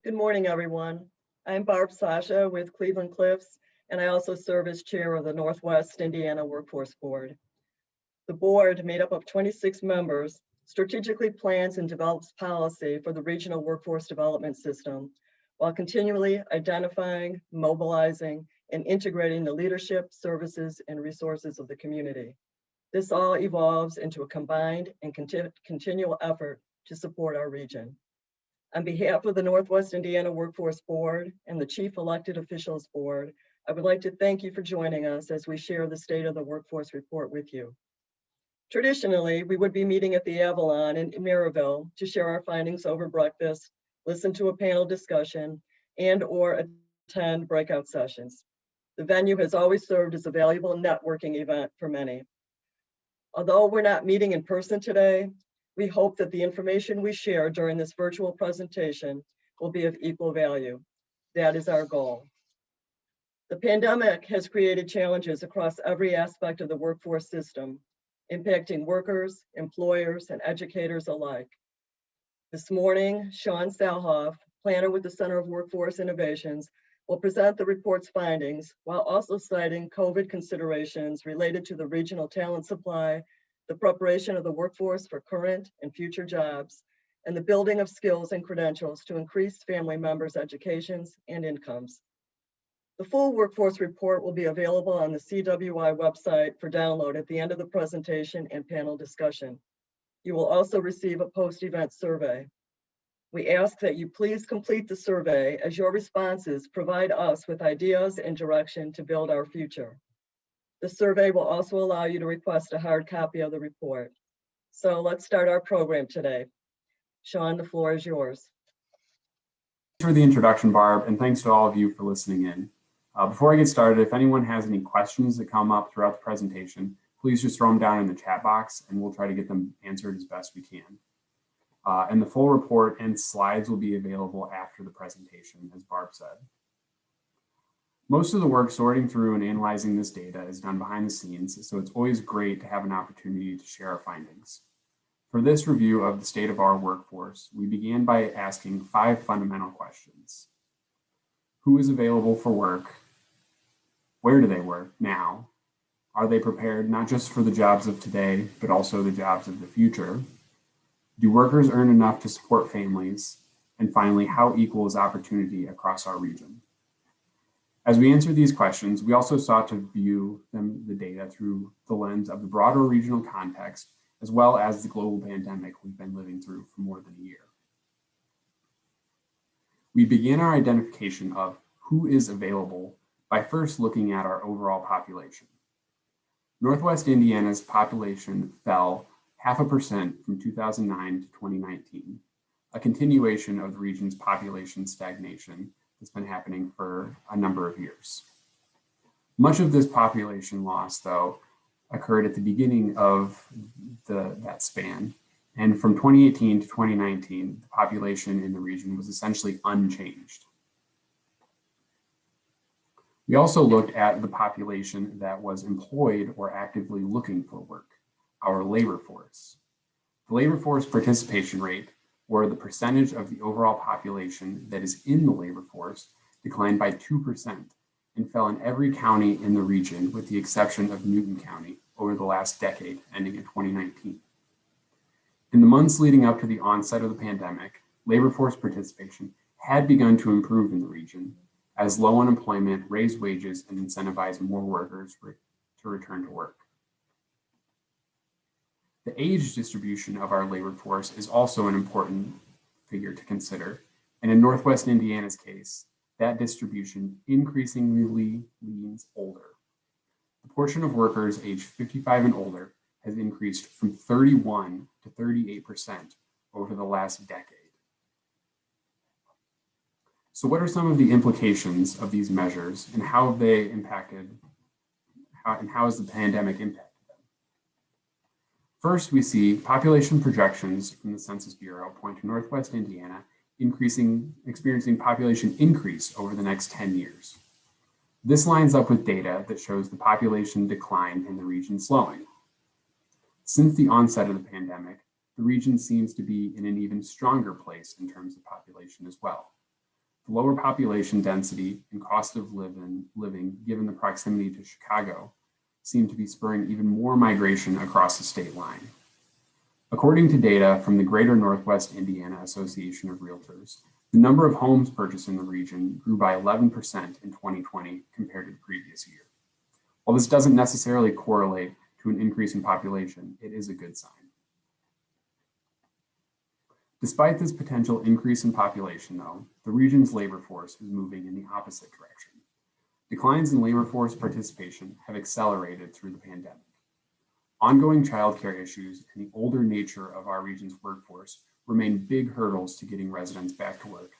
Good morning, everyone. I'm Barb Sasha with Cleveland Cliffs, and I also serve as chair of the Northwest Indiana Workforce Board. The board, made up of 26 members, strategically plans and develops policy for the regional workforce development system, while continually identifying, mobilizing, and integrating the leadership, services, and resources of the community. This all evolves into a combined and continual effort to support our region. On behalf of the Northwest Indiana Workforce Board and the Chief Elected Officials Board, I would like to thank you for joining us as we share the State of the Workforce Report with you. Traditionally, we would be meeting at the Avalon in Maryville to share our findings over breakfast, listen to a panel discussion, and/or attend breakout sessions. The venue has always served as a valuable networking event for many. Although we're not meeting in person today, we hope that the information we share during this virtual presentation will be of equal value. That is our goal. The pandemic has created challenges across every aspect of the workforce system, impacting workers, employers, and educators alike. This morning, Sean Salhoff, planner with the Center of Workforce Innovations, will present the report's findings while also citing COVID considerations related to the regional talent supply, the preparation of the workforce for current and future jobs, and the building of skills and credentials to increase family members' educations and incomes. The full workforce report will be available on the CWI website for download at the end of the presentation and panel discussion. You will also receive a post-event survey. We ask that you please complete the survey, as your responses provide us with ideas and direction to build our future. The survey will also allow you to request a hard copy of the report. So let's start our program today. Sean, the floor is yours. Thanks for the introduction, Barb, and thanks to all of you for listening in. Before I get started, if anyone has any questions that come up throughout the presentation, please just throw them down in the chat box and we'll try to get them answered as best we can. And the full report and slides will be available after the presentation, as Barb said. Most of the work sorting through and analyzing this data is done behind the scenes, so it's always great to have an opportunity to share our findings. For this review of the state of our workforce, we began by asking 5 fundamental questions. Who is available for work? Where do they work now? Are they prepared not just for the jobs of today, but also the jobs of the future? Do workers earn enough to support families? And finally, how equal is opportunity across our region? As we answered these questions, we also sought to view the data through the lens of the broader regional context, as well as the global pandemic we've been living through for more than a year. We began our identification of who is available by first looking at our overall population. Northwest Indiana's population fell 0.5% from 2009 to 2019, a continuation of the region's population stagnation that's been happening for a number of years. Much of this population loss, though, occurred at the beginning of that span. And from 2018 to 2019, the population in the region was essentially unchanged. We also looked at the population that was employed or actively looking for work, our labor force. The labor force participation rate, or the percentage of the overall population that is in the labor force, declined by 2% and fell in every county in the region with the exception of Newton County over the last decade, ending in 2019. In the months leading up to the onset of the pandemic, labor force participation had begun to improve in the region as low unemployment raised wages and incentivized more workers to return to work. The age distribution of our labor force is also an important figure to consider. And in Northwest Indiana's case, that distribution increasingly leans older. The portion of workers aged 55 and older has increased from 31 to 38% over the last decade. So what are some of the implications of these measures and how have they impacted, how has the pandemic impacted? First, we see population projections from the Census Bureau point to Northwest Indiana experiencing population increase over the next 10 years. This lines up with data that shows the population decline in the region slowing. Since the onset of the pandemic, the region seems to be in an even stronger place in terms of population as well. The lower population density and cost of living, given the proximity to Chicago, seem to be spurring even more migration across the state line. According to data from the Greater Northwest Indiana Association of Realtors, the number of homes purchased in the region grew by 11% in 2020 compared to the previous year. While this doesn't necessarily correlate to an increase in population, it is a good sign. Despite this potential increase in population, though, the region's labor force is moving in the opposite direction. Declines in labor force participation have accelerated through the pandemic. Ongoing childcare issues and the older nature of our region's workforce remain big hurdles to getting residents back to work,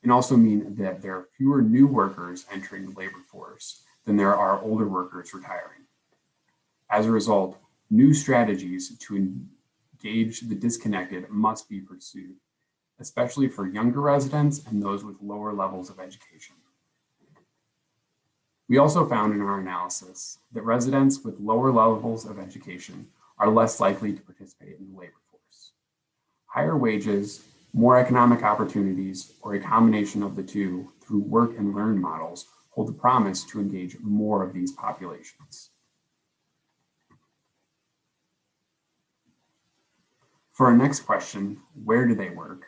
and also mean that there are fewer new workers entering the labor force than there are older workers retiring. As a result, new strategies to engage the disconnected must be pursued, especially for younger residents and those with lower levels of education. We also found in our analysis that residents with lower levels of education are less likely to participate in the labor force. Higher wages, more economic opportunities, or a combination of the two through work and learn models hold the promise to engage more of these populations. For our next question, where do they work?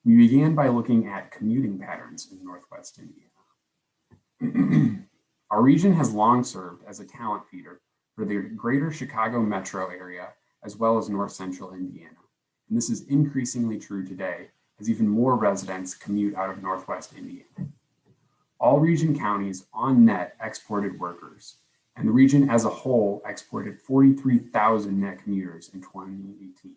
We began by looking at commuting patterns in Northwest Indiana. Our region has long served as a talent feeder for the greater Chicago metro area, as well as North Central Indiana. And this is increasingly true today as even more residents commute out of Northwest Indiana. All region counties on net exported workers, and the region as a whole exported 43,000 net commuters in 2018.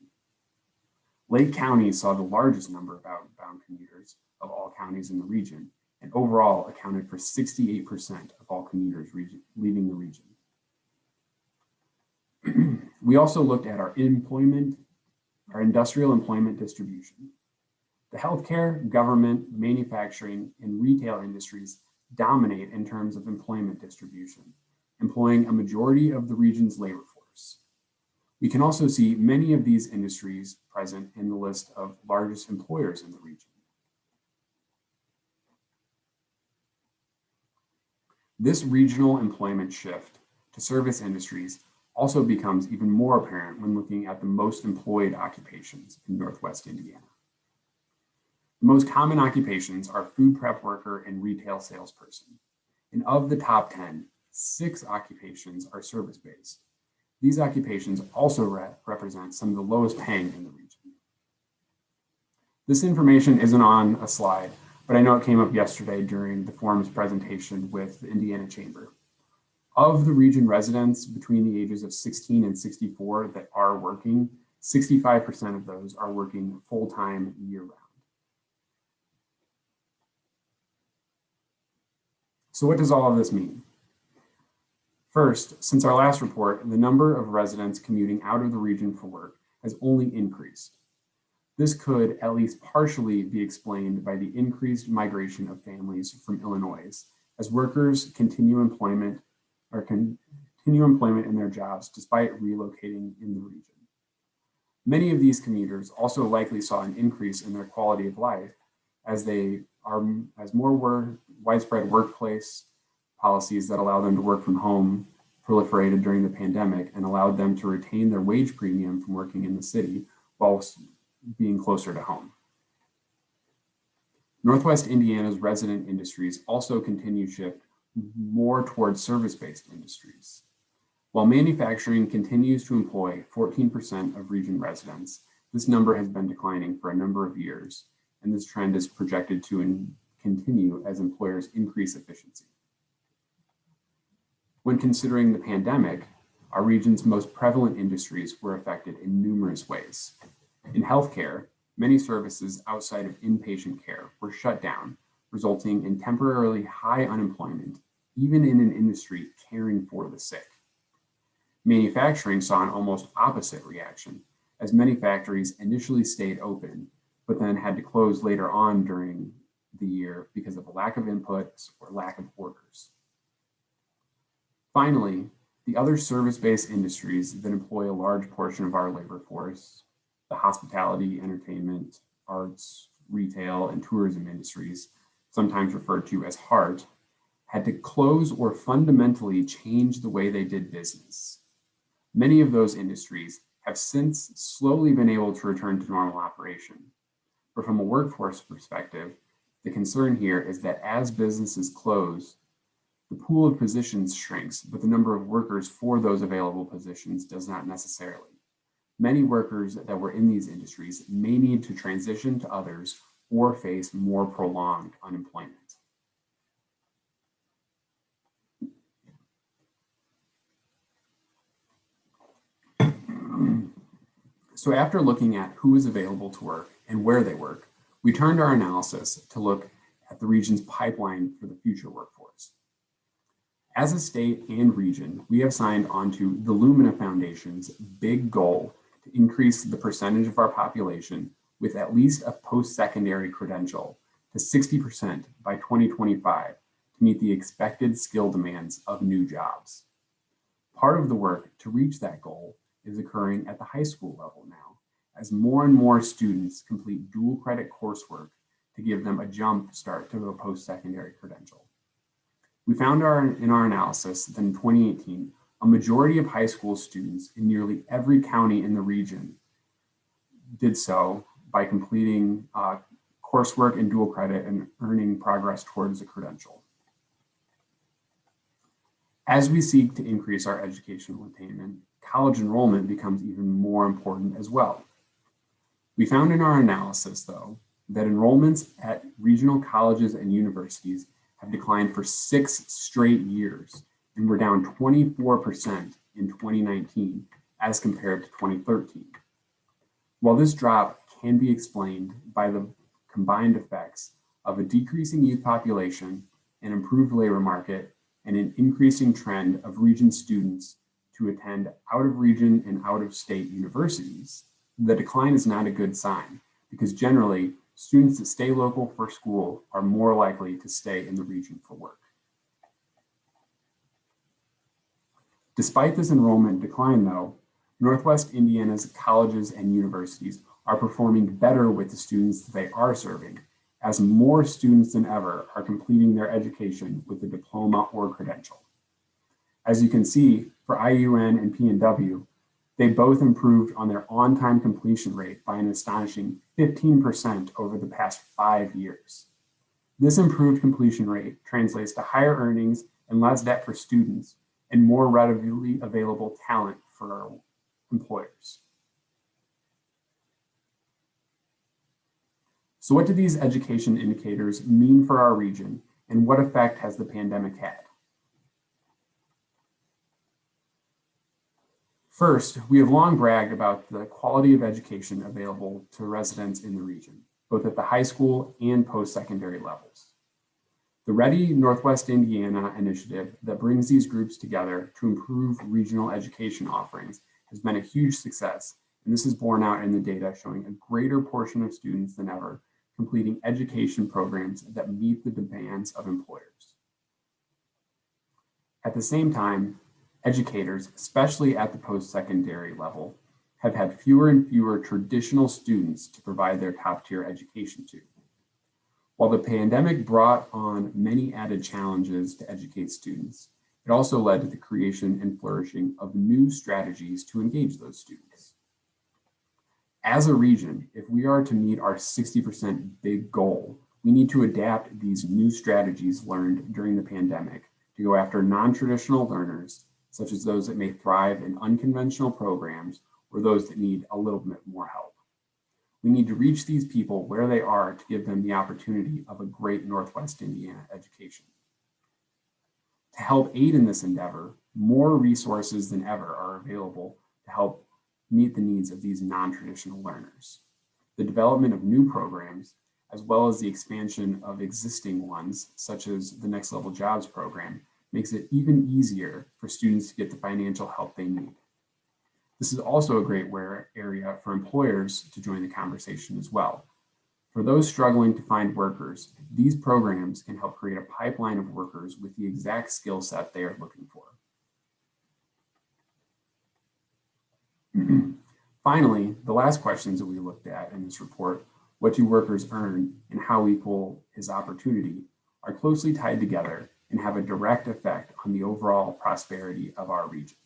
Lake County saw the largest number of outbound commuters of all counties in the region, and overall accounted for 68% of all commuters leaving the region. We also looked at our industrial employment distribution. The healthcare, government, manufacturing, and retail industries dominate in terms of employment distribution, employing a majority of the region's labor force. We can also see many of these industries present in the list of largest employers in the region. This regional employment shift to service industries also becomes even more apparent when looking at the most employed occupations in Northwest Indiana. The most common occupations are food prep worker and retail salesperson. And of the top 10, 6 occupations are service-based. These occupations also represent some of the lowest paying in the region. This information isn't on a slide, but I know it came up yesterday during the forum's presentation with the Indiana Chamber. Of the region residents between the ages of 16 and 64 that are working, 65% of those are working full-time year-round. So what does all of this mean? First, since our last report, the number of residents commuting out of the region for work has only increased. This could at least partially be explained by the increased migration of families from Illinois as workers continue employment in their jobs despite relocating in the region. Many of these commuters also likely saw an increase in their quality of life as more widespread workplace policies that allow them to work from home proliferated during the pandemic and allowed them to retain their wage premium from working in the city while being closer to home. Northwest Indiana's resident industries also continue to shift more towards service-based industries. While manufacturing continues to employ 14% of region residents, this number has been declining for a number of years, and this trend is projected to continue as employers increase efficiency. When considering the pandemic, our region's most prevalent industries were affected in numerous ways. In healthcare, many services outside of inpatient care were shut down, resulting in temporarily high unemployment, even in an industry caring for the sick. Manufacturing saw an almost opposite reaction, as many factories initially stayed open, but then had to close later on during the year because of a lack of inputs or lack of orders. Finally, the other service-based industries that employ a large portion of our labor force, the hospitality, entertainment, arts, retail, and tourism industries, sometimes referred to as HART, had to close or fundamentally change the way they did business. Many of those industries have since slowly been able to return to normal operation. But from a workforce perspective, the concern here is that as businesses close, the pool of positions shrinks, but the number of workers for those available positions does not necessarily. Many workers that were in these industries may need to transition to others or face more prolonged unemployment. So after looking at who is available to work and where they work, we turned our analysis to look at the region's pipeline for the future workforce. As a state and region, we have signed onto the Lumina Foundation's big goal to increase the percentage of our population with at least a post-secondary credential to 60% by 2025 to meet the expected skill demands of new jobs. Part of the work to reach that goal is occurring at the high school level now, as more and more students complete dual credit coursework to give them a jump start to a post-secondary credential. We found in our analysis that in 2018, a majority of high school students in nearly every county in the region did so by completing coursework in dual credit and earning progress towards a credential. As we seek to increase our educational attainment, college enrollment becomes even more important as well. We found in our analysis, though, that enrollments at regional colleges and universities have declined for 6 straight years and were down 24% in 2019 as compared to 2013. While this drop can be explained by the combined effects of a decreasing youth population, an improved labor market, and an increasing trend of region students to attend out of region and out of state universities, the decline is not a good sign because generally students that stay local for school are more likely to stay in the region for work. Despite this enrollment decline though, Northwest Indiana's colleges and universities are performing better with the students that they are serving, as more students than ever are completing their education with a diploma or credential. As you can see, for IUN and PNW, they both improved on their on-time completion rate by an astonishing 15% over the past 5 years. This improved completion rate translates to higher earnings and less debt for students and more readily available talent for our employers. So what do these education indicators mean for our region, and what effect has the pandemic had? First, we have long bragged about the quality of education available to residents in the region, both at the high school and post-secondary levels. The Ready Northwest Indiana initiative that brings these groups together to improve regional education offerings has been a huge success, and this is borne out in the data showing a greater portion of students than ever completing education programs that meet the demands of employers. At the same time, educators, especially at the post-secondary level, have had fewer and fewer traditional students to provide their top-tier education to. While the pandemic brought on many added challenges to educate students, it also led to the creation and flourishing of new strategies to engage those students. As a region, if we are to meet our 60% big goal, we need to adapt these new strategies learned during the pandemic to go after non-traditional learners, such as those that may thrive in unconventional programs or those that need a little bit more help. We need to reach these people where they are to give them the opportunity of a great Northwest Indiana education. To help aid in this endeavor, more resources than ever are available to help meet the needs of these non-traditional learners. The development of new programs, as well as the expansion of existing ones, such as the Next Level Jobs program, makes it even easier for students to get the financial help they need. This is also a great area for employers to join the conversation as well. For those struggling to find workers, these programs can help create a pipeline of workers with the exact skill set they are looking for. Finally, the last questions that we looked at in this report what do workers earn, and how equal is opportunity are closely tied together and have a direct effect on the overall prosperity of our region.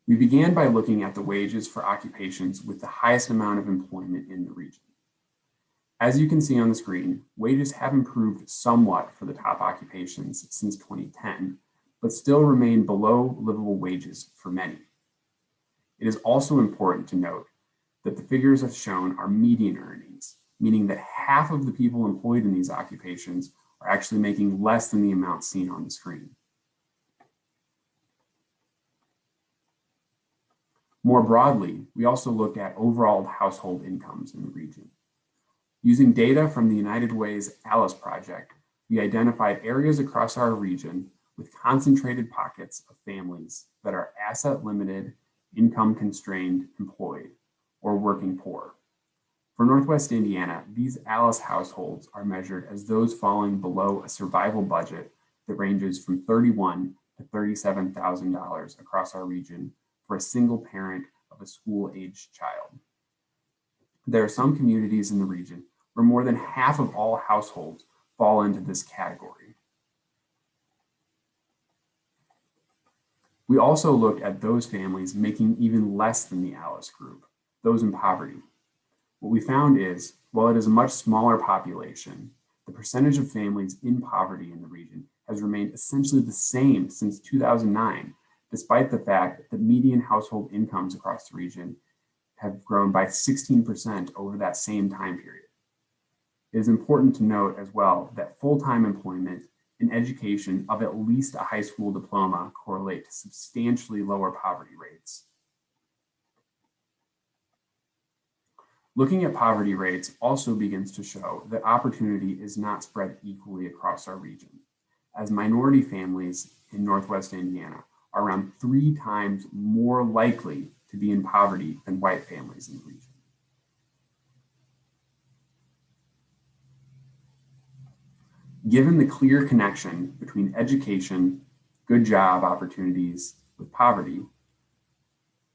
We began by looking at the wages for occupations with the highest amount of employment in the region. As you can see on the screen, wages have improved somewhat for the top occupations since 2010, but still remain below livable wages for many. It is also important to note that the figures as shown are median earnings, meaning that half of the people employed in these occupations are actually making less than the amount seen on the screen. More broadly, we also looked at overall household incomes in the region. Using data from the United Way's ALICE project, we identified areas across our region with concentrated pockets of families that are asset limited, income constrained, employed, or working poor. For Northwest Indiana, these ALICE households are measured as those falling below a survival budget that ranges from $31,000 to $37,000 across our region for a single parent of a school-aged child. There are some communities in the region where more than half of all households fall into this category. We also looked at those families making even less than the ALICE group, those in poverty. What we found is, while it is a much smaller population, the percentage of families in poverty in the region has remained essentially the same since 2009, despite the fact that median household incomes across the region have grown by 16% over that same time period. It is important to note as well that full-time employment and education of at least a high school diploma correlate to substantially lower poverty rates. Looking at poverty rates also begins to show that opportunity is not spread equally across our region, as minority families in Northwest Indiana are around 3 times more likely to be in poverty than white families in the region. Given the clear connection between education, good job opportunities with poverty,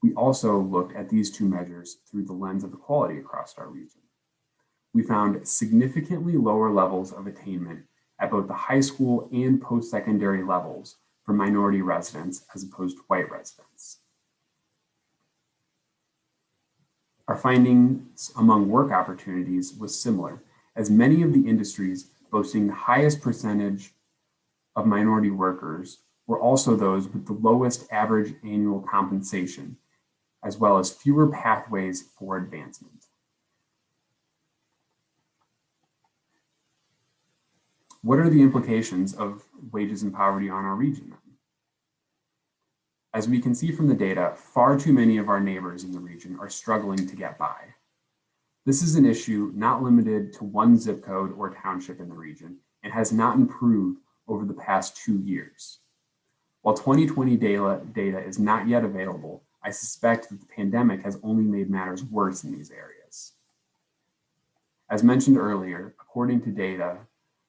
we also looked at these two measures through the lens of equality across our region. We found significantly lower levels of attainment at both the high school and post-secondary levels for minority residents as opposed to white residents. Our findings among work opportunities was similar, as many of the industries boasting the highest percentage of minority workers were also those with the lowest average annual compensation, as well as fewer pathways for advancement. What are the implications of wages and poverty on our region then? As we can see from the data, far too many of our neighbors in the region are struggling to get by. This is an issue not limited to one zip code or township in the region and has not improved over the past 2 years. While 2020 data is not yet available, I suspect that the pandemic has only made matters worse in these areas. As mentioned earlier, according to data,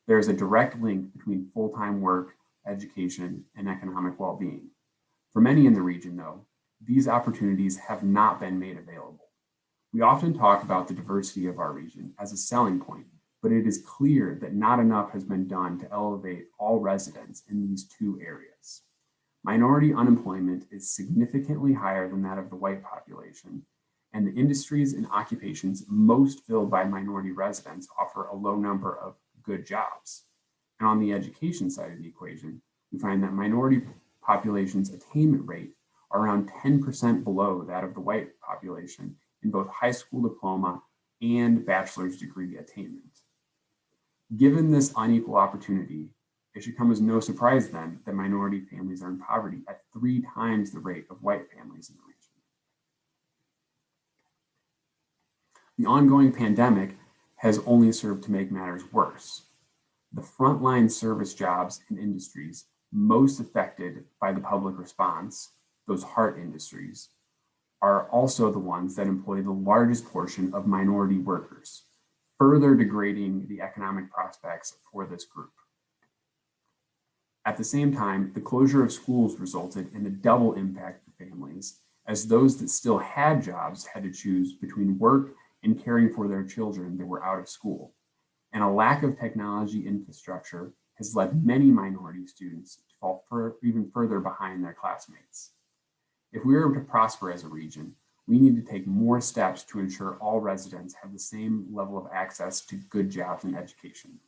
there is a direct link between full-time work, education, and economic well-being. For many in the region, though, these opportunities have not been made available. We often talk about the diversity of our region as a selling point, but it is clear that not enough has been done to elevate all residents in these two areas. Minority unemployment is significantly higher than that of the white population, and the industries and occupations most filled by minority residents offer a low number of good jobs. And on the education side of the equation, we find that minority population's attainment rate are around 10% below that of the white population in both high school diploma and bachelor's degree attainment. Given this unequal opportunity, it should come as no surprise then that minority families are in poverty at 3 times the rate of white families in the region. The ongoing pandemic has only served to make matters worse. The frontline service jobs and industries most affected by the public response, those heart industries, are also the ones that employ the largest portion of minority workers, further degrading the economic prospects for this group. At the same time, the closure of schools resulted in a double impact for families, as those that still had jobs had to choose between work and caring for their children that were out of school. And a lack of technology infrastructure has led many minority students to fall even further behind their classmates. If we are to prosper as a region, we need to take more steps to ensure all residents have the same level of access to good jobs and education.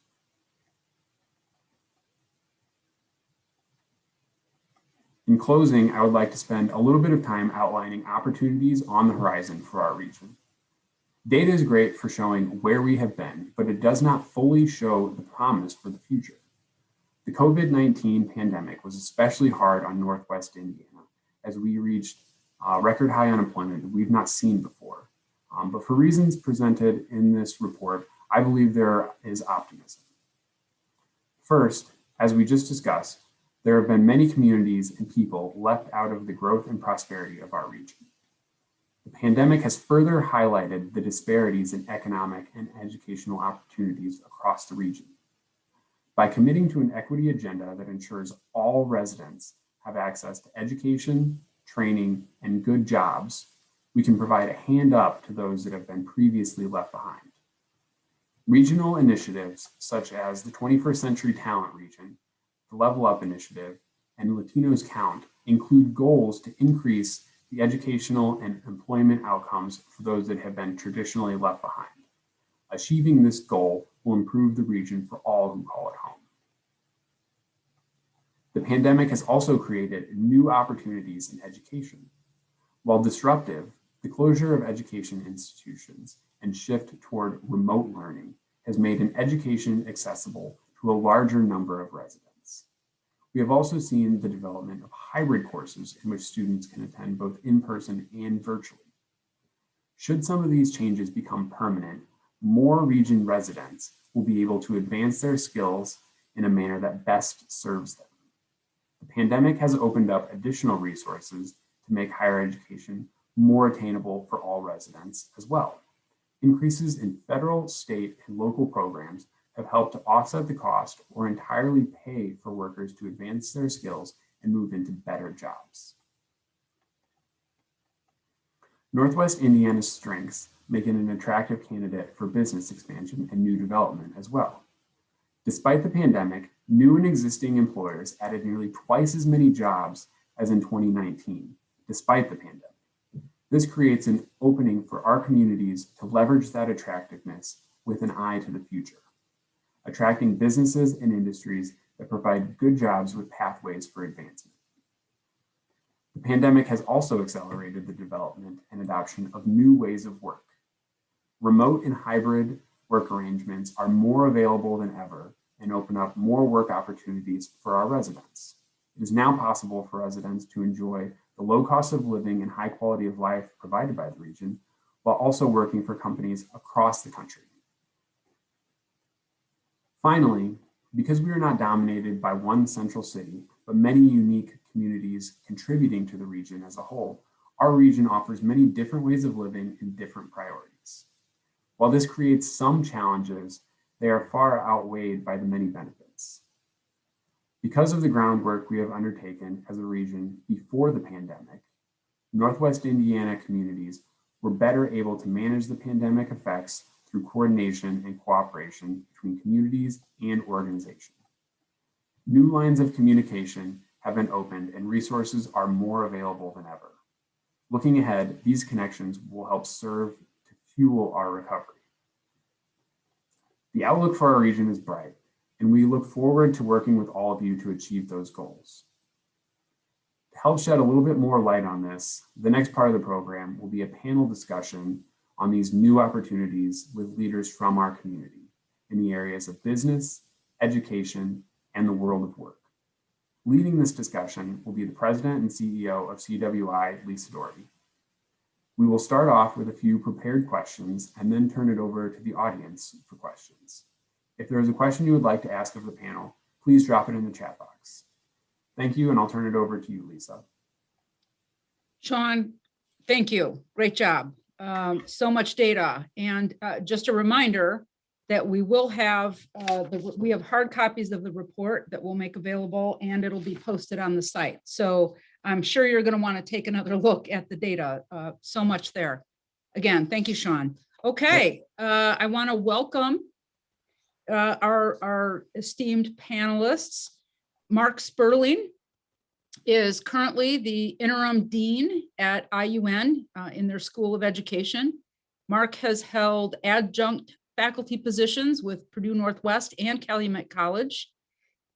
In closing, I would like to spend a little bit of time outlining opportunities on the horizon for our region. Data is great for showing where we have been, but it does not fully show the promise for the future. The COVID-19 pandemic was especially hard on Northwest Indiana as we reached record high unemployment that we've not seen before. But for reasons presented in this report, I believe there is optimism. First, as we just discussed, there have been many communities and people left out of the growth and prosperity of our region. The pandemic has further highlighted the disparities in economic and educational opportunities across the region. By committing to an equity agenda that ensures all residents have access to education, training, and good jobs, we can provide a hand up to those that have been previously left behind. Regional initiatives such as the 21st Century Talent Region, the Level Up Initiative, and Latinos Count include goals to increase the educational and employment outcomes for those that have been traditionally left behind. Achieving this goal will improve the region for all who call it home. The pandemic has also created new opportunities in education. While disruptive, the closure of education institutions and shift toward remote learning has made an education accessible to a larger number of residents. We have also seen the development of hybrid courses in which students can attend both in person and virtually. Should some of these changes become permanent, more region residents will be able to advance their skills in a manner that best serves them. The pandemic has opened up additional resources to make higher education more attainable for all residents as well. Increases in federal, state, and local programs have helped to offset the cost or entirely pay for workers to advance their skills and move into better jobs. Northwest Indiana's strengths make it an attractive candidate for business expansion and new development as well. Despite the pandemic, new and existing employers added nearly twice as many jobs as in 2019, despite the pandemic. This creates an opening for our communities to leverage that attractiveness with an eye to the future, attracting businesses and industries that provide good jobs with pathways for advancement. The pandemic has also accelerated the development and adoption of new ways of work. Remote and hybrid work arrangements are more available than ever and open up more work opportunities for our residents. It is now possible for residents to enjoy the low cost of living and high quality of life provided by the region, while also working for companies across the country. Finally, because we are not dominated by one central city, but many unique communities contributing to the region as a whole, our region offers many different ways of living and different priorities. While this creates some challenges, they are far outweighed by the many benefits. Because of the groundwork we have undertaken as a region before the pandemic, Northwest Indiana communities were better able to manage the pandemic effects through coordination and cooperation between communities and organizations. New lines of communication have been opened and resources are more available than ever. Looking ahead, these connections will help serve to fuel our recovery. The outlook for our region is bright, and we look forward to working with all of you to achieve those goals. To help shed a little bit more light on this, the next part of the program will be a panel discussion on these new opportunities with leaders from our community in the areas of business, education, and the world of work. Leading this discussion will be the President and CEO of CWI, Lisa Doherty. We will start off with a few prepared questions and then turn it over to the audience for questions. If there is a question you would like to ask of the panel, please drop it in the chat box. Thank you, and I'll turn it over to you, Lisa. Sean, thank you. Great job. So much data. And just a reminder that we will have, we have hard copies of the report that we'll make available, and it'll be posted on the site. So I'm sure you're going to want to take another look at the data. So much there. Again, thank you, Sean. Okay, I want to welcome our esteemed panelists. Mark Sperling is currently the interim dean at IUN in their School of Education. Mark has held adjunct faculty positions with Purdue Northwest and Calumet College.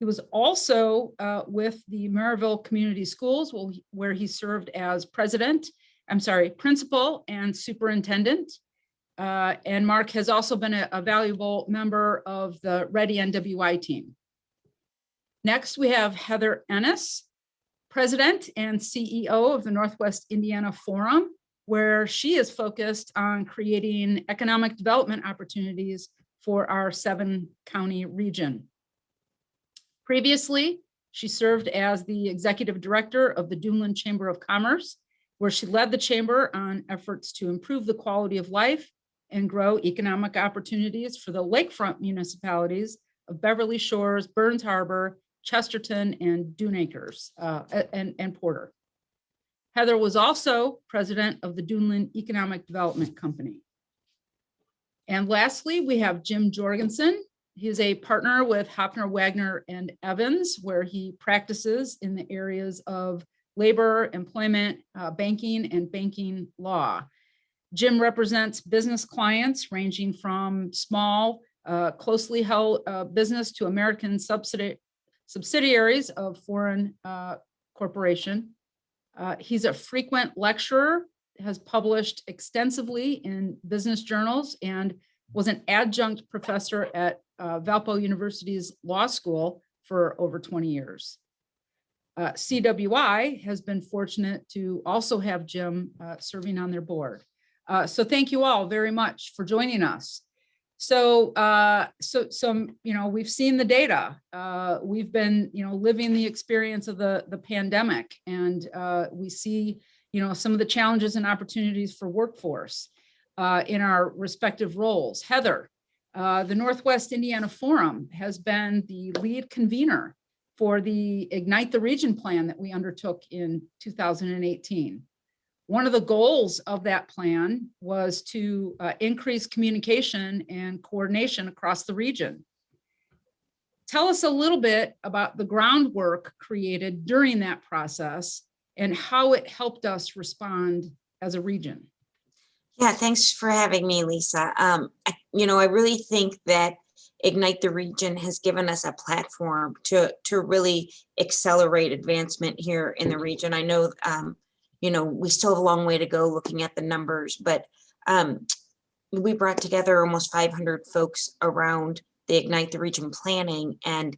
He was also with the Maryville Community Schools, where he served as principal and superintendent. And Mark has also been a valuable member of the Ready NWI team. Next, we have Heather Ennis, President and CEO of the Northwest Indiana Forum, where she is focused on creating economic development opportunities for our 7-county region. Previously, she served as the executive director of the Duneland Chamber of Commerce, where she led the chamber on efforts to improve the quality of life and grow economic opportunities for the lakefront municipalities of Beverly Shores, Burns Harbor, Chesterton, and Dune Acres, and Porter. Heather was also president of the Duneland Economic Development Company. And lastly, we have Jim Jorgensen. He is a partner with Hopner, Wagner, and Evans, where he practices in the areas of labor, employment, banking, and banking law. Jim represents business clients ranging from small, closely held business to American subsidiaries of foreign corporation. He's a frequent lecturer, has published extensively in business journals, and was an adjunct professor at Valpo University's law school for over 20 years. CWI has been fortunate to also have Jim serving on their board. So thank you all very much for joining us. So, we've seen the data. We've been, living the experience of the pandemic, and we see, some of the challenges and opportunities for workforce in our respective roles. Heather, the Northwest Indiana Forum has been the lead convener for the Ignite the Region plan that we undertook in 2018. One of the goals of that plan was to increase communication and coordination across the region. Tell us a little bit about the groundwork created during that process and how it helped us respond as a region. Yeah, thanks for having me, Lisa. I really think that Ignite the Region has given us a platform to really accelerate advancement here in the region. I know, we still have a long way to go looking at the numbers, but we brought together almost 500 folks around the Ignite the Region planning, and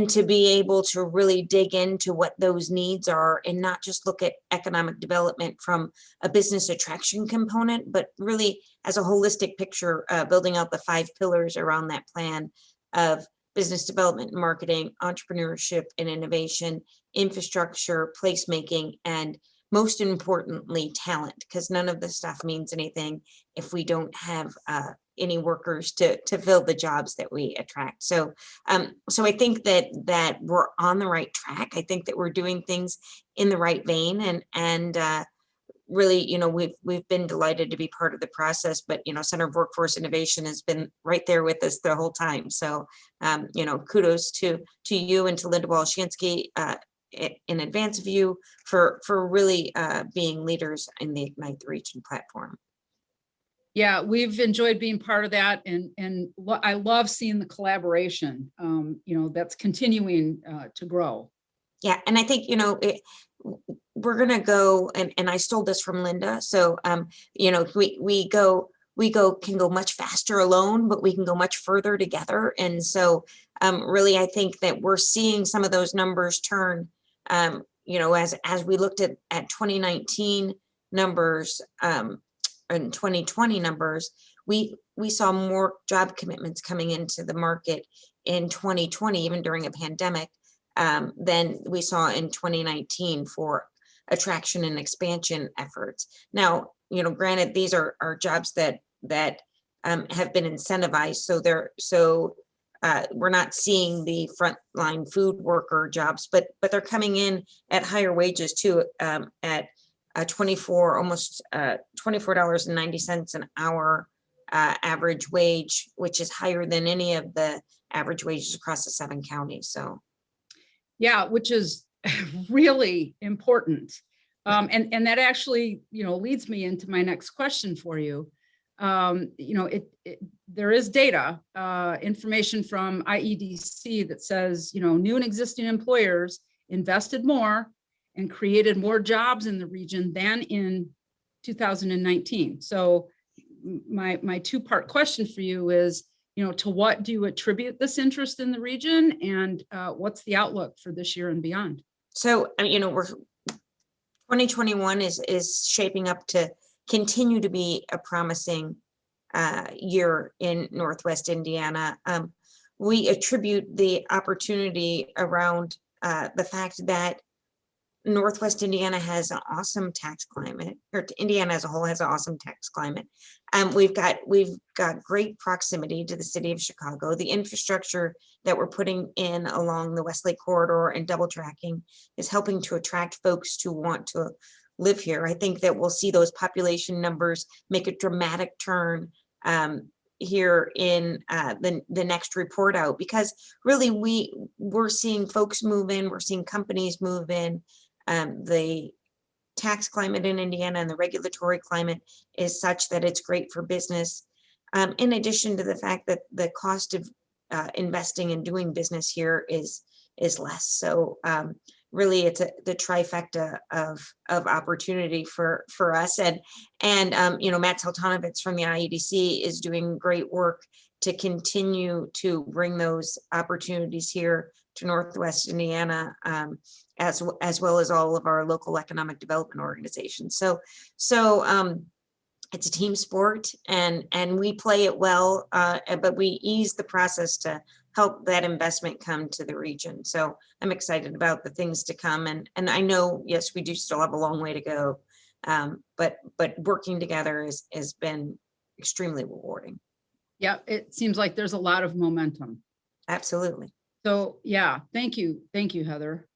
to be able to really dig into what those needs are and not just look at economic development from a business attraction component, but really as a holistic picture, building out the 5 pillars around that plan of business development, marketing, entrepreneurship and innovation, infrastructure, placemaking, and most importantly, talent, because none of this stuff means anything if we don't have any workers to fill the jobs that we attract. So I think that we're on the right track. I think that we're doing things in the right vein, and really, we've been delighted to be part of the process. But Center for Workforce Innovation has been right there with us the whole time. So kudos to you and to Linda Walshansky in advance of you for really being leaders in the Ignite the Region platform. Yeah, we've enjoyed being part of that, and I love seeing the collaboration, that's continuing to grow. Yeah, and I think, we're gonna go, and I stole this from Linda. So, we can go much faster alone, but we can go much further together. And so, really, I think that we're seeing some of those numbers turn. As we looked at 2019 numbers, and 2020 numbers, we saw more job commitments coming into the market in 2020, even during a pandemic, than we saw in 2019 for attraction and expansion efforts. Now, granted, these are jobs that have been incentivized, so we're not seeing the frontline food worker jobs, but they're coming in at higher wages too, at almost $24.90 an hour average wage, which is higher than any of the average wages across the 7 counties. So, Yeah, which is really important. And that actually, leads me into my next question for you. There is data, information from IEDC that says, new and existing employers invested more and created more jobs in the region than in 2019. So my two-part question for you is, to what do you attribute this interest in the region, and what's the outlook for this year and beyond? so 2021 is shaping up to continue to be a promising year in Northwest Indiana. We attribute the opportunity around the fact that Northwest Indiana has an awesome tax climate, or Indiana as a whole has an awesome tax climate. We've got great proximity to the city of Chicago. The infrastructure that we're putting in along the Westlake corridor and double tracking is helping to attract folks to want to live here. I think that we'll see those population numbers make a dramatic turn here in the next report out, because really we're seeing folks move in, we're seeing companies move in. The tax climate in Indiana and the regulatory climate is such that it's great for business. In addition to the fact that the cost of investing and doing business here is less. So really it's the trifecta of opportunity for us. And Matt Saltanovitz from the IEDC is doing great work to continue to bring those opportunities here to Northwest Indiana, as well as all of our local economic development organizations. So it's a team sport, and we play it well, but we ease the process to help that investment come to the region. So I'm excited about the things to come, and I know, yes, we do still have a long way to go, but working together has been extremely rewarding. Yeah, it seems like there's a lot of momentum. Absolutely. So yeah, thank you, Heather.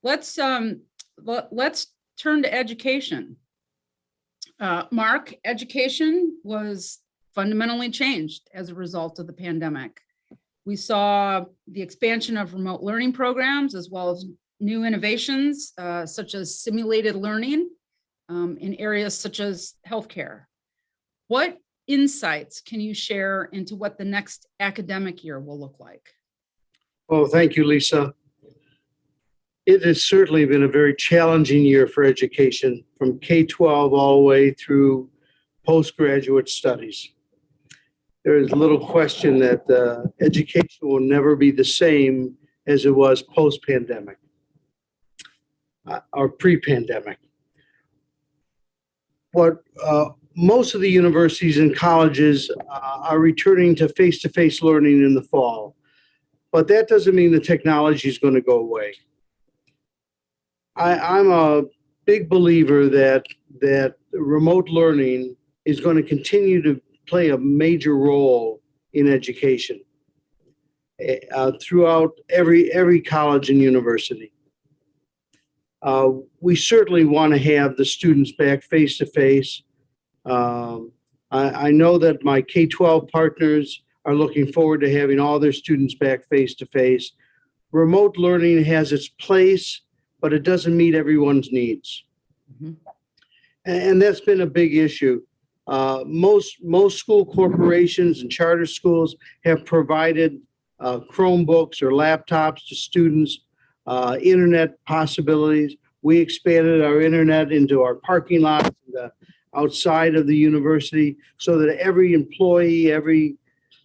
Let's turn to education. Mark, education was fundamentally changed as a result of the pandemic. We saw the expansion of remote learning programs, as well as new innovations such as simulated learning in areas such as healthcare. What insights can you share into what the next academic year will look like? Well, thank you, Lisa. It has certainly been a very challenging year for education, from K-12 all the way through postgraduate studies. There is little question that education will never be the same as it was post-pandemic or pre-pandemic. What most of the universities and colleges are returning to face-to-face learning in the fall, but that doesn't mean the technology is going to go away. I'm a big believer that remote learning is going to continue to play a major role in education throughout every college and university. We certainly want to have the students back face to face. I know that my K-12 partners are looking forward to having all their students back face to face. Remote learning has its place, but it doesn't meet everyone's needs. Mm-hmm. And that's been a big issue. Most school corporations and charter schools have provided Chromebooks or laptops to students, internet possibilities. We expanded our internet into our parking lots and outside of the university, so that every employee,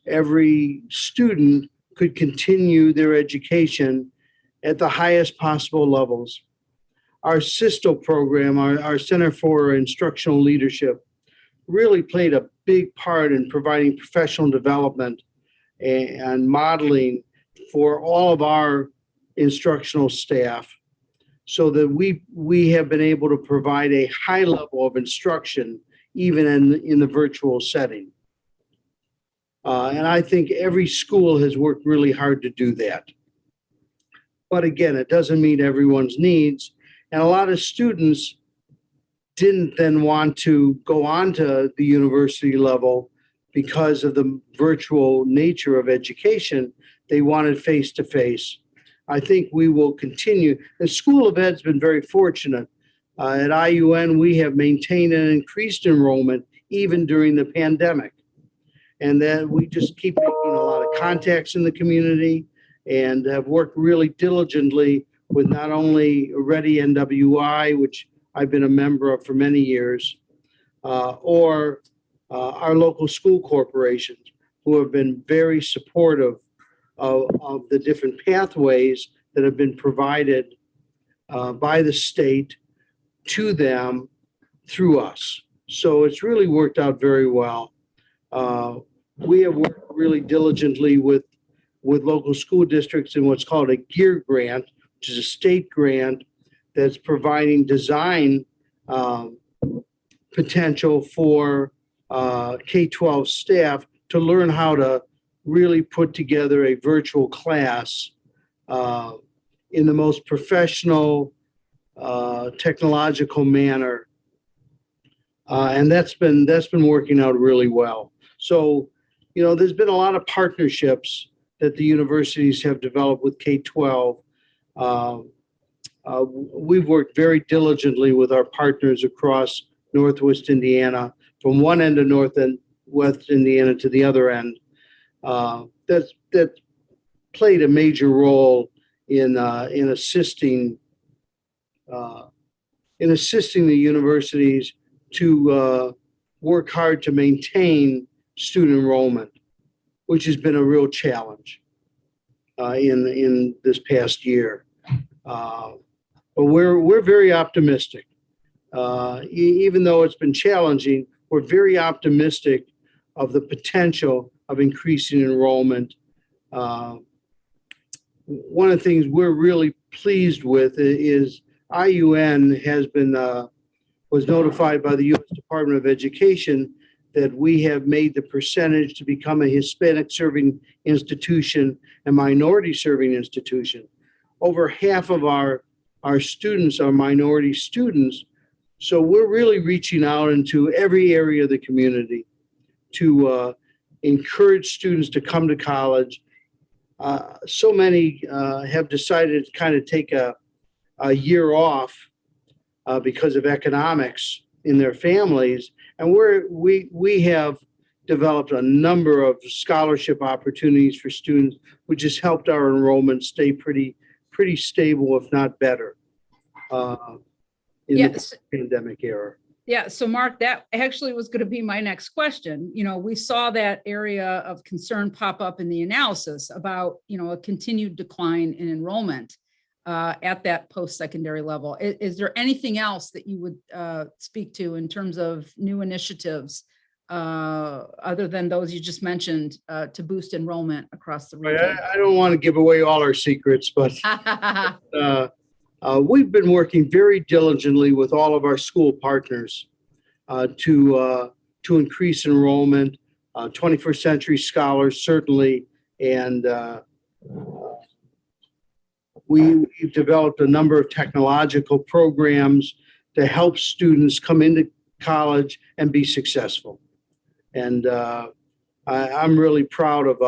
every student could continue their education at the highest possible levels. Our CISTO program, our Center for Instructional Leadership, really played a big part in providing professional development and modeling for all of our instructional staff, so that we have been able to provide a high level of instruction even in the virtual setting. And I think every school has worked really hard to do that. But again, it doesn't meet everyone's needs. And a lot of students didn't then want to go on to the university level because of the virtual nature of education, they wanted face-to-face. I think we will continue. The School of Ed's been very fortunate. At IUN, we have maintained an increased enrollment even during the pandemic. And then we just keep making a lot of contacts in the community and have worked really diligently with not only Ready NWI, which I've been a member of for many years, or our local school corporations, who have been very supportive of the different pathways that have been provided by the state to them through us. So it's really worked out very well. We have worked really diligently with local school districts in what's called a GEAR grant, which is a state grant that's providing design potential for K-12 staff to learn how to really put together a virtual class in the most professional, technological manner. And that's been working out really well. So, there's been a lot of partnerships that the universities have developed with K-12. We've worked very diligently with our partners across Northwest Indiana, from one end of North and West Indiana to the other end. That played a major role in assisting the universities to work hard to maintain student enrollment, which has been a real challenge in this past year. But we're very optimistic. Even though it's been challenging, we're very optimistic of the potential of increasing enrollment. One of the things we're really pleased with is IUN was notified by the U.S. Department of Education that we have made the percentage to become a Hispanic serving institution and minority serving institution. Over half of our students are minority students. So we're really reaching out into every area of the community to encourage students to come to college. So many have decided to kind of take a year off because of economics in their families. And we have developed a number of scholarship opportunities for students, which has helped our enrollment stay pretty stable, if not better, in the pandemic era. Yeah, so Mark, that actually was going to be my next question. We saw that area of concern pop up in the analysis about, a continued decline in enrollment at that post-secondary level. Is there anything else that you would speak to in terms of new initiatives other than those you just mentioned to boost enrollment across the region? I don't want to give away all our secrets, but we've been working very diligently with all of our school partners to increase enrollment, 21st Century Scholars certainly, and we've developed a number of technological programs to help students come into college and be successful. And I'm really proud of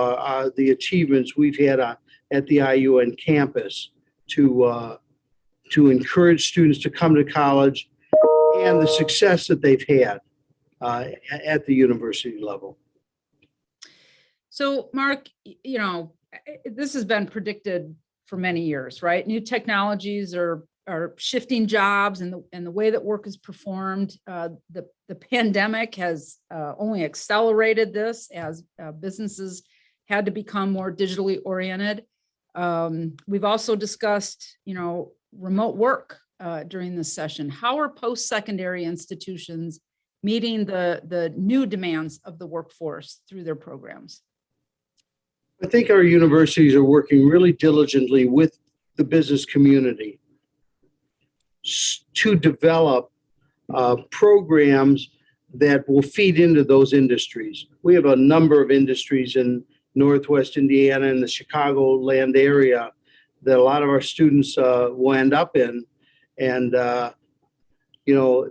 the achievements we've had at the IUN campus to encourage students to come to college and the success that they've had at the university level. So Mark, this has been predicted for many years, right? New technologies are shifting jobs and the way that work is performed. The pandemic has only accelerated this as businesses had to become more digitally oriented. We've also discussed, remote work during this session. How are post-secondary institutions meeting the new demands of the workforce through their programs? I think our universities are working really diligently with the business community to develop programs that will feed into those industries. We have a number of industries in Northwest Indiana and the Chicagoland area that a lot of our students will end up in. And, the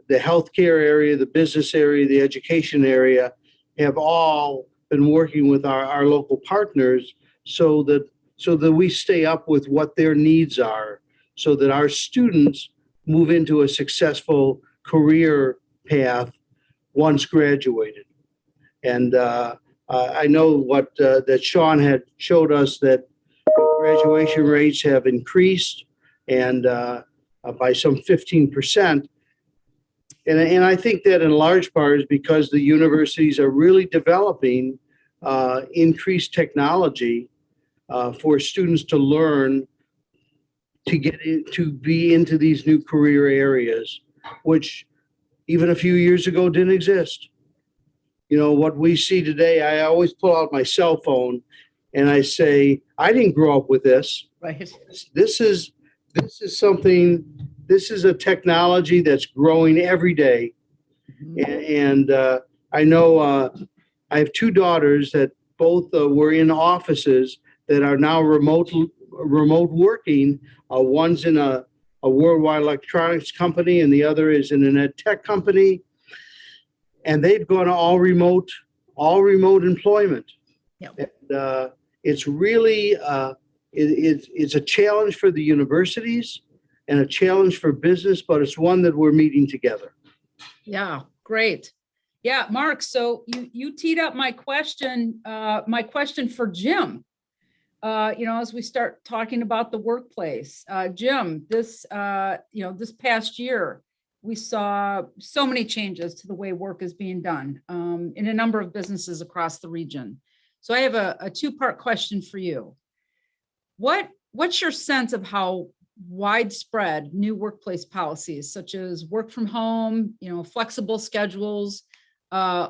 healthcare area, the business area, the education area have all been working with our local partners so that we stay up with what their needs are, so that our students move into a successful career path once graduated. And I know that Sean had showed us that graduation rates have increased and by some 15%. And I think that in large part is because the universities are really developing increased technology for students to learn to to be into these new career areas, which even a few years ago didn't exist. You know, what we see today, I always pull out my cell phone and I say, I didn't grow up with this. Right. This is something, this is a technology that's growing every day. And I know I have two daughters that both were in offices that are now remote working. One's in a worldwide electronics company and the other is in a tech company. And they've gone to all remote employment. Yep. And it's really, it's a challenge for the universities and a challenge for business, but it's one that we're meeting together. Yeah, great. Yeah, Mark, so you teed up my question for Jim. As we start talking about the workplace, Jim, this past year, we saw so many changes to the way work is being done in a number of businesses across the region. So I have a two-part question for you. What's your sense of how widespread new workplace policies such as work from home, flexible schedules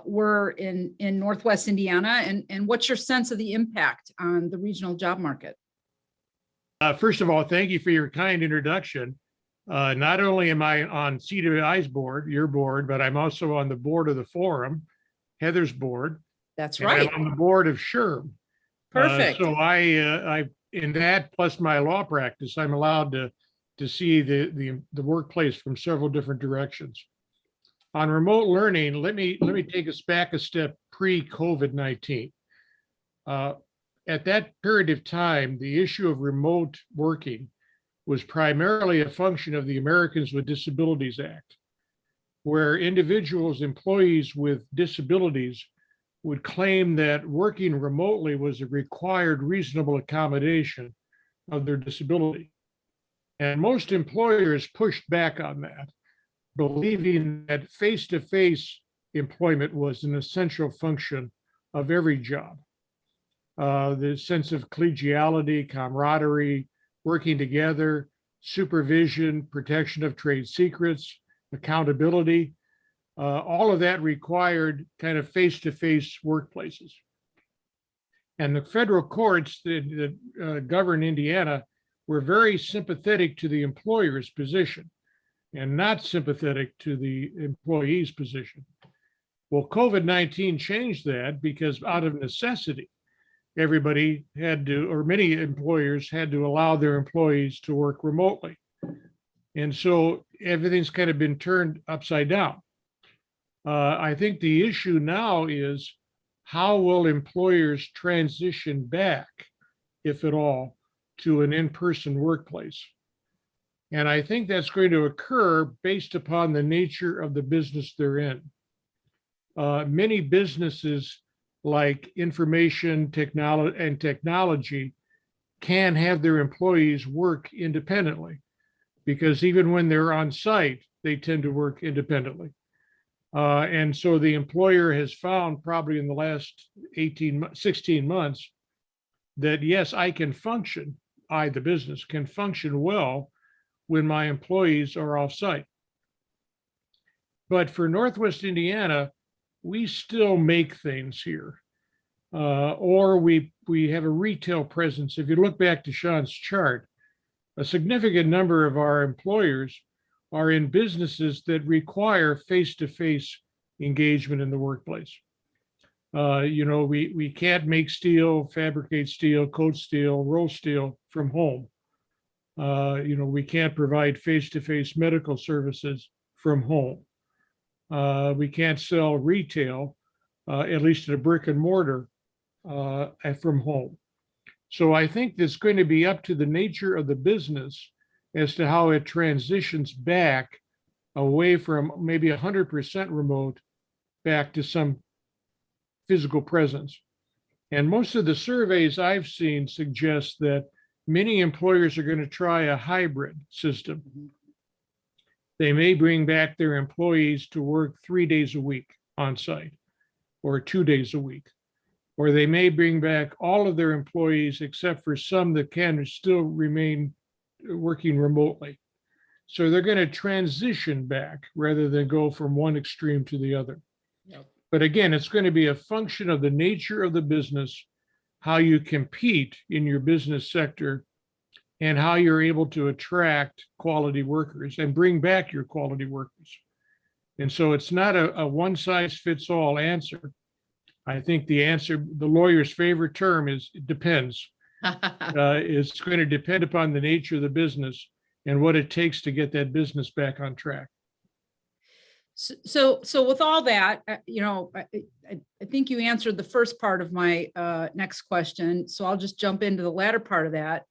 were in Northwest Indiana, and what's your sense of the impact on the regional job market? First of all, thank you for your kind introduction. Not only am I on CWI's board, your board, but I'm also on the board of the forum, Heather's board. That's and right. I'm on the board of SHRM. Perfect. So I in that plus my law practice, I'm allowed to see the workplace from several different directions. On remote learning, let me take us back a step pre-COVID-19. At that period of time, the issue of remote working was primarily a function of the Americans with Disabilities Act, where individuals, employees with disabilities would claim that working remotely was a required reasonable accommodation of their disability. And most employers pushed back on that, believing that face-to-face employment was an essential function of every job. The sense of collegiality, camaraderie, working together, supervision, protection of trade secrets, accountability, all of that required kind of face-to-face workplaces. And the federal courts that govern Indiana were very sympathetic to the employer's position and not sympathetic to the employee's position. Well, COVID-19 changed that because out of necessity, everybody had to, or many employers had to allow their employees to work remotely. And so everything's kind of been turned upside down. I think the issue now is how will employers transition back, if at all, to an in-person workplace? And I think that's going to occur based upon the nature of the business they're in. Many businesses like information technology can have their employees work independently, because even when they're on site, they tend to work independently. And so the employer has found probably in the last 16 months that yes, I can function, the business can function well when my employees are off site. But for Northwest Indiana, we still make things here. Or we have a retail presence. If you look back to Sean's chart, a significant number of our employers are in businesses that require face-to-face engagement in the workplace. We can't make steel, fabricate steel, coat steel, roll steel from home. We can't provide face-to-face medical services from home. We can't sell retail at least at a brick and mortar, from home. So I think it's going to be up to the nature of the business as to how it transitions back away from maybe 100% remote back to some physical presence. And most of the surveys I've seen suggest that many employers are going to try a hybrid system. They may bring back their employees to work 3 days a week on site or 2 days a week. Or they may bring back all of their employees except for some that can still remain working remotely. So they're going to transition back rather than go from one extreme to the other. Yep. But again, it's going to be a function of the nature of the business, how you compete in your business sector, and how you're able to attract quality workers and bring back your quality workers. And so it's not a one size fits all answer. I think the answer, the lawyer's favorite term is it depends. It's going to depend upon the nature of the business and what it takes to get that business back on track. So with all that, I think you answered the first part of my next question. So I'll just jump into the latter part of that.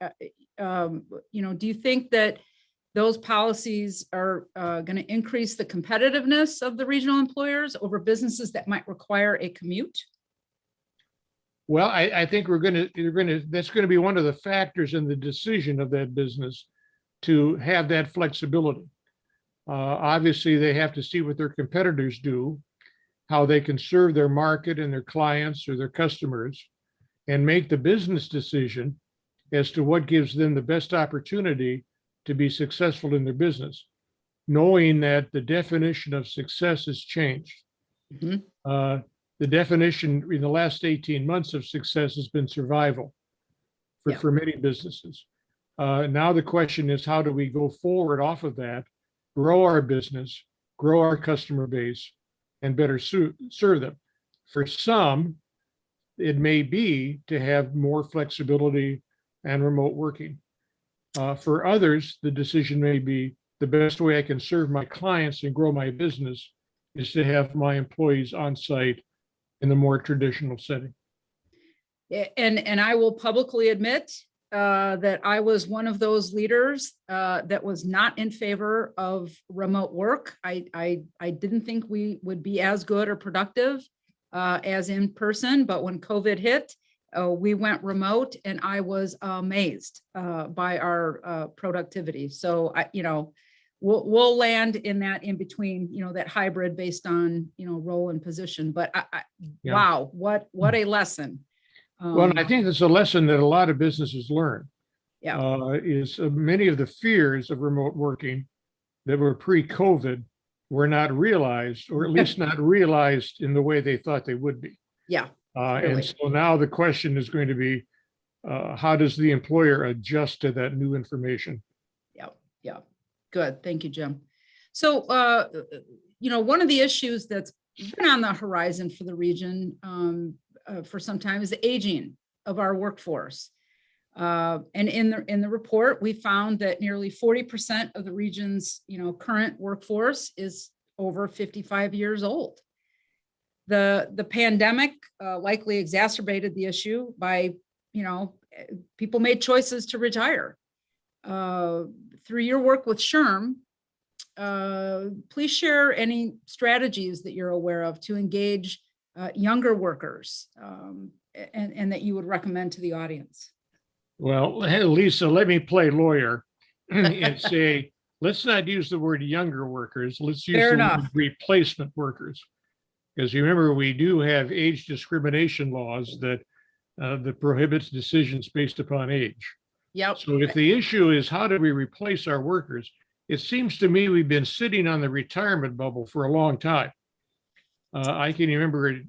Do you think that those policies are going to increase the competitiveness of the regional employers over businesses that might require a commute? Well, I think that's going to be one of the factors in the decision of that business to have that flexibility. Obviously, they have to see what their competitors do, how they can serve their market and their clients or their customers, and make the business decision as to what gives them the best opportunity to be successful in their business, knowing that the definition of success has changed. Mhm. The definition in the last 18 months of success has been survival for many businesses. Now the question is, how do we go forward off of that, grow our business, grow our customer base, and better serve them? For some, it may be to have more flexibility and remote working. For others, the decision may be the best way I can serve my clients and grow my business is to have my employees on site in the more traditional setting. And I will publicly admit that I was one of those leaders that was not in favor of remote work. I didn't think we would be as good or productive as in person, but when COVID hit, we went remote, and I was amazed by our productivity. So we'll land in that in between, that hybrid based on role and position. But Yeah. Wow, what a lesson. Well, I think that's a lesson that a lot of businesses learn. Yeah. Is many of the fears of remote working that were pre-COVID were not realized, or at least not realized in the way they thought they would be. Yeah. And Really. so now the question is going to be, how does the employer adjust to that new information? Yeah. Good. Thank you, Jim. So, one of the issues that's been on the horizon for the region for some time is the aging of our workforce. And in the report, we found that nearly 40% of the region's, current workforce is over 55 years old. The pandemic likely exacerbated the issue by, people made choices to retire. Through your work with SHRM, please share any strategies that you're aware of to engage younger workers and that you would recommend to the audience. Well, hey, Lisa, let me play lawyer and say, let's not use the word younger workers. Let's use Fair the enough. word replacement workers. Because you remember, we do have age discrimination laws that prohibits decisions based upon age. Yep. So if the issue is how do we replace our workers, it seems to me we've been sitting on the retirement bubble for a long time. I can remember,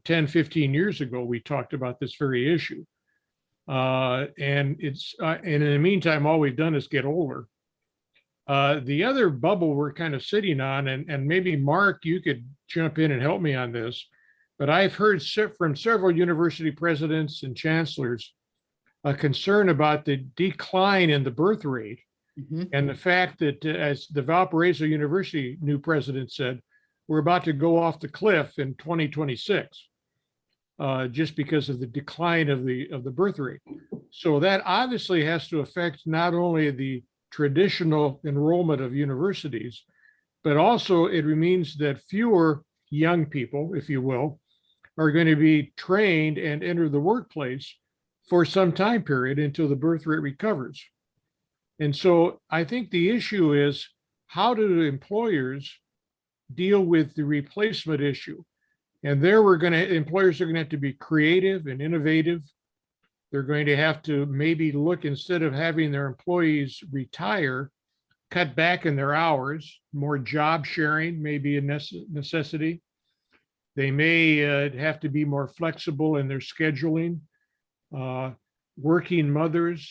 10, 15 years ago, we talked about this very issue. And in the meantime, all we've done is get older. The other bubble we're kind of sitting on, and maybe Mark, you could jump in and help me on this, but I've heard from several university presidents and chancellors a concern about the decline in the birth rate Mhm. and the fact that, as the Valparaiso University new president said, we're about to go off the cliff in 2026, just because of the decline of the birth rate. So that obviously has to affect not only the traditional enrollment of universities, but also it means that fewer young people, if you will, are going to be trained and enter the workplace for some time period until the birth rate recovers. And so I think the issue is, how do employers deal with the replacement issue? And there employers are going to have to be creative and innovative. They're going to have to maybe look, instead of having their employees retire, cut back in their hours. More job sharing may be a necessity. They may have to be more flexible in their scheduling. Working mothers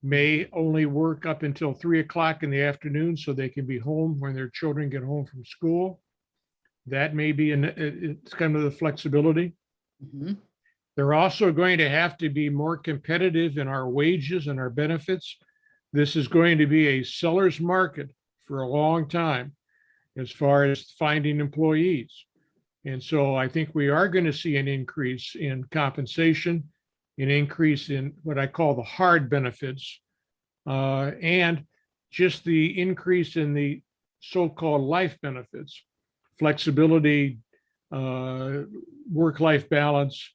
may only work up until 3 o'clock in the afternoon so they can be home when their children get home from school. That may be, it's kind of the flexibility. Mhm. They're also going to have to be more competitive in our wages and our benefits. This is going to be a seller's market for a long time as far as finding employees. And so I think we are going to see an increase in compensation, an increase in what I call the hard benefits, and just the increase in the so-called life benefits, flexibility, work-life balance.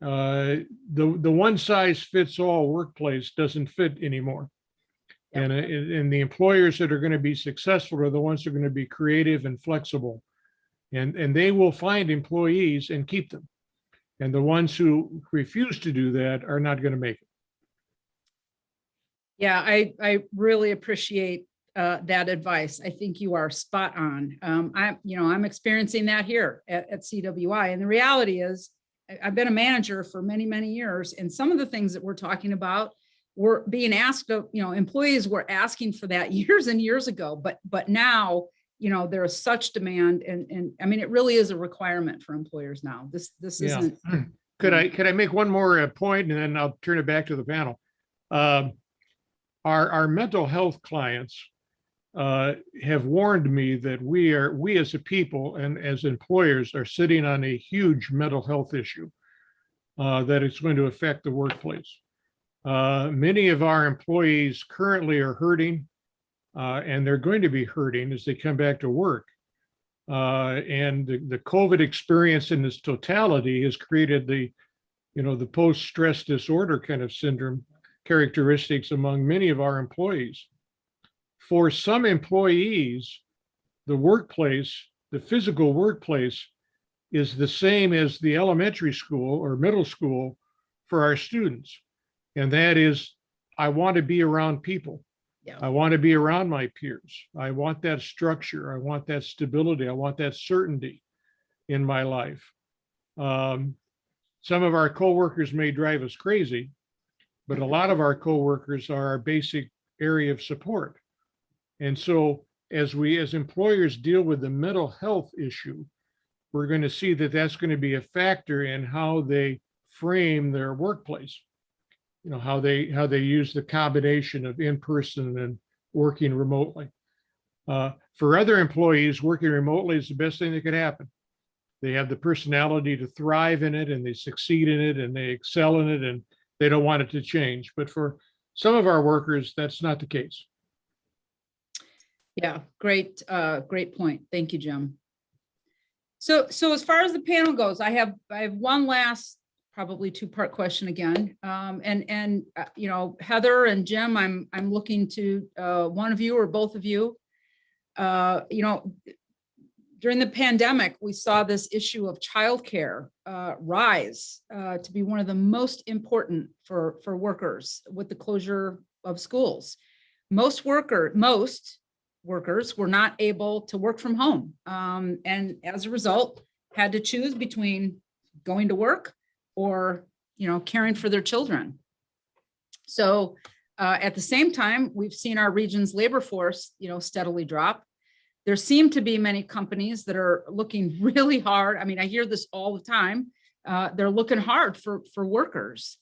The one-size-fits-all workplace doesn't fit anymore. Yep. And the employers that are going to be successful are the ones that are going to be creative and flexible. And they will find employees and keep them. And the ones who refuse to do that are not going to make it. Yeah, I really appreciate that advice. I think you are spot on. I'm experiencing that here at CWI. And the reality is, I've been a manager for many, many years, and some of the things that we're talking about were being asked of, employees were asking for that years and years ago, but now, there is such demand, and I mean, it really is a requirement for employers now. This Yeah. isn't. Could I make one more point, and then I'll turn it back to the panel? Our mental health clients have warned me that we as a people and as employers are sitting on a huge mental health issue that it's going to affect the workplace. Many of our employees currently are hurting, and they're going to be hurting as they come back to work. And the COVID experience in its totality has created the post-stress disorder kind of syndrome characteristics among many of our employees. For some employees, the workplace, the physical workplace, is the same as the elementary school or middle school for our students. And that is, I want to be around people. Yeah. I want to be around my peers. I want that structure. I want that stability. I want that certainty in my life. Some of our coworkers may drive us crazy, but a lot of our coworkers are our basic area of support. And so as employers deal with the mental health issue, we're going to see that that's going to be a factor in how they frame their workplace. How they use the combination of in-person and working remotely. For other employees, working remotely is the best thing that could happen. They have the personality to thrive in it, and they succeed in it, and they excel in it, and they don't want it to change. But for some of our workers, that's not the case. Yeah, great point. Thank you, Jim. So as far as the panel goes, I have one last, probably two-part question again. Heather and Jim, I'm looking to one of you or both of you. During the pandemic, we saw this issue of childcare rise to be one of the most important for workers with the closure of schools. Most workers were not able to work from home, and as a result, had to choose between going to work or caring for their children. So at the same time, we've seen our region's labor force steadily drop. There seem to be many companies that are looking really hard. I mean, I hear this all the time. They're looking hard for workers.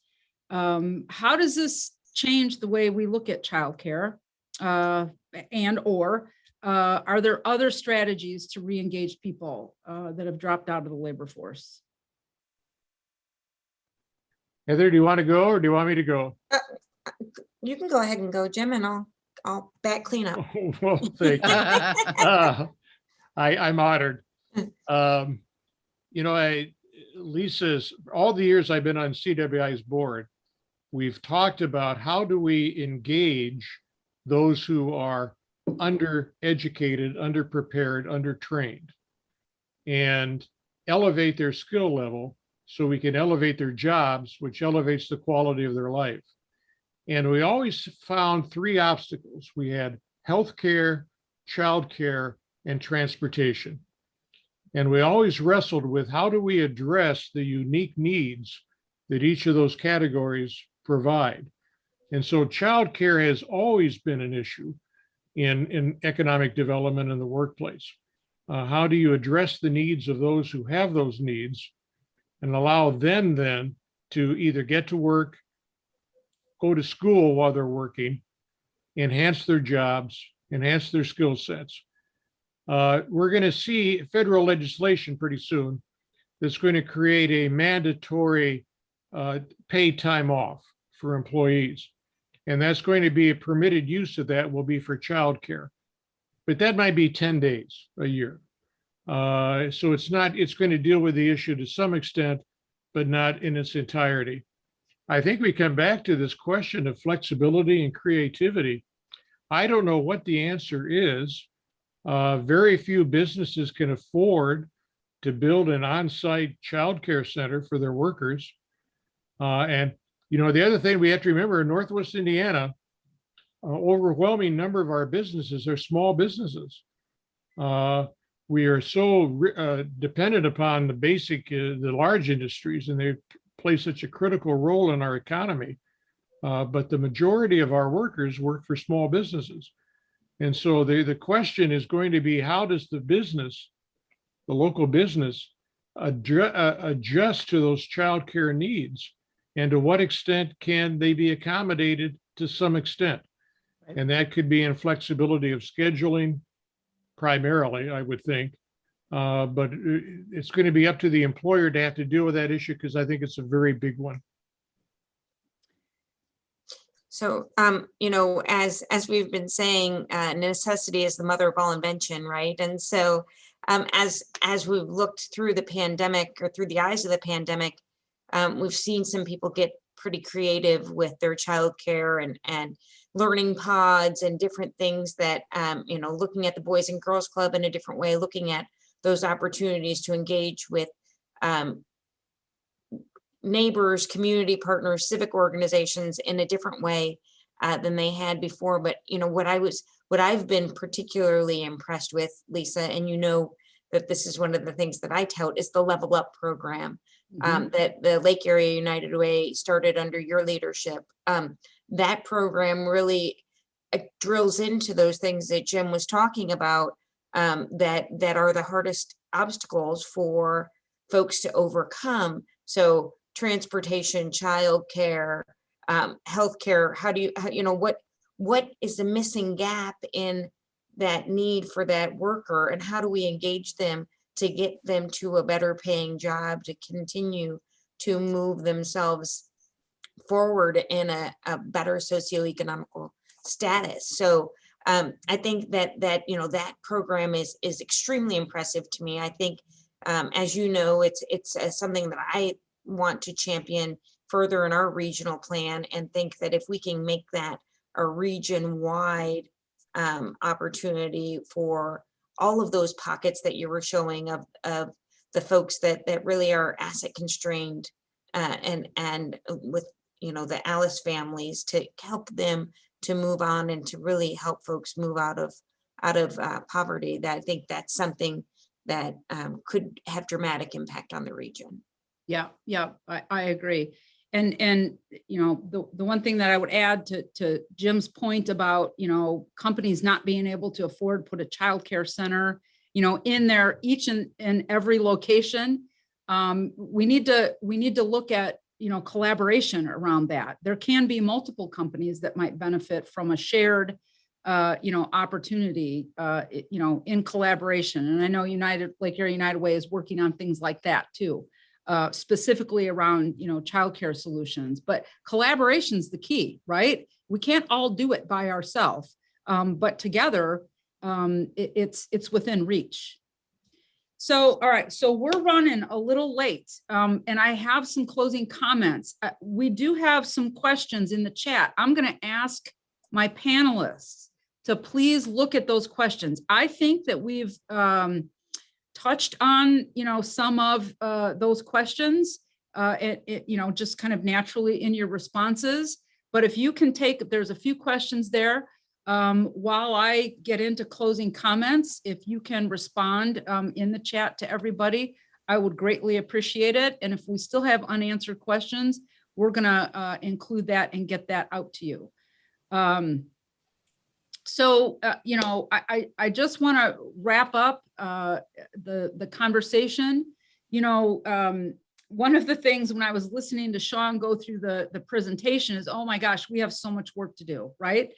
How does this change the way we look at childcare, and/or are there other strategies to re-engage people that have dropped out of the labor force? Heather, do you want to go or do you want me to go? You can go ahead and go, Jim, and I'll back clean up. Well, thank you. I'm honored. Lisa's, all the years I've been on CWI's board, we've talked about how do we engage those who are undereducated, underprepared, undertrained, and elevate their skill level so we can elevate their jobs, which elevates the quality of their life. And we always found three obstacles. We had healthcare, childcare, and transportation. And we always wrestled with how do we address the unique needs that each of those categories provide. And so childcare has always been an issue in economic development in the workplace. How do you address the needs of those who have those needs and allow them then to either get to work, go to school while they're working, enhance their jobs, enhance their skill sets. We're going to see federal legislation pretty soon that's going to create a mandatory paid time off for employees. And that's going to be a permitted use of that will be for childcare. But that might be 10 days a year. So it's going to deal with the issue to some extent, but not in its entirety. I think we come back to this question of flexibility and creativity. I don't know what the answer is. Very few businesses can afford to build an on-site childcare center for their workers. And the other thing we have to remember in Northwest Indiana, overwhelming number of our businesses are small businesses. We are so dependent upon the large industries, and they play such a critical role in our economy. But the majority of our workers work for small businesses. And so the question is going to be, how does the local business, adjust to those childcare needs? And to what extent can they be accommodated to some extent? Right. And that could be in flexibility of scheduling primarily, I would think. But it's going to be up to the employer to have to deal with that issue because I think it's a very big one. So, as we've been saying, necessity is the mother of all invention, right? And so, as we've looked through the pandemic or through the eyes of the pandemic, we've seen some people get pretty creative with their childcare and learning pods and different things that, looking at the Boys and Girls Club in a different way, looking at those opportunities to engage with neighbors, community partners, civic organizations in a different way than they had before. But what I've been particularly impressed with, Lisa, and that this is one of the things that I tout, is the Level Up program that the Lake Area United Way started under your leadership. That program really drills into those things that Jim was talking about, that are the hardest obstacles for folks to overcome. So transportation, childcare, healthcare. What is the missing gap in that need for that worker, and how do we engage them to get them to a better paying job to continue to move themselves forward in a better socioeconomical status? So I think that program is extremely impressive to me. I think, as you know, it's something that I want to champion further in our regional plan, and think that if we can make that a region-wide opportunity for all of those pockets that you were showing of the folks that really are asset constrained, and with the Alice families, to help them to move on and to really help folks move out of poverty. That I think that's something that could have dramatic impact on the region. Yeah, I agree. And the one thing that I would add to Jim's point about, companies not being able to afford put a childcare center, in their each and every location, we need to look at, collaboration around that. There can be multiple companies that might benefit from a shared opportunity, in collaboration. And I know Lake Erie United Way is working on things like that too, specifically around, childcare solutions. But collaboration is the key, right? We can't all do it by ourselves, but together, it's within reach. So, all right, so we're running a little late, and I have some closing comments. We do have some questions in the chat. I'm going to ask my panelists to please look at those questions. I think that we've touched on, some of those questions, just kind of naturally in your responses. But if you can there's a few questions there. While I get into closing comments, if you can respond in the chat to everybody, I would greatly appreciate it. And if we still have unanswered questions, we're going to include that and get that out to you. I just want to wrap up the conversation. One of the things when I was listening to Sean go through the presentation is, oh my gosh, we have so much work to do, right?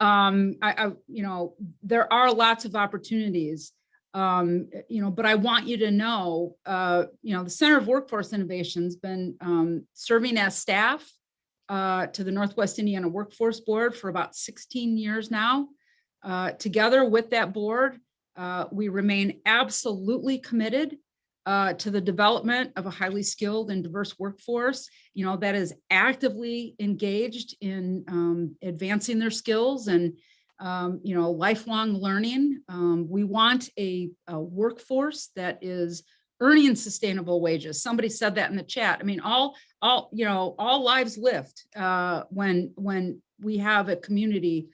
There are lots of opportunities, but I want you to know, the Center of Workforce Innovation has been serving as staff to the Northwest Indiana Workforce Board for about 16 years now. Together with that board, we remain absolutely committed to the development of a highly skilled and diverse workforce, that is actively engaged in advancing their skills and, lifelong learning. We want a workforce that is earning sustainable wages. Somebody said that in the chat. I mean, all lives lift when we have a community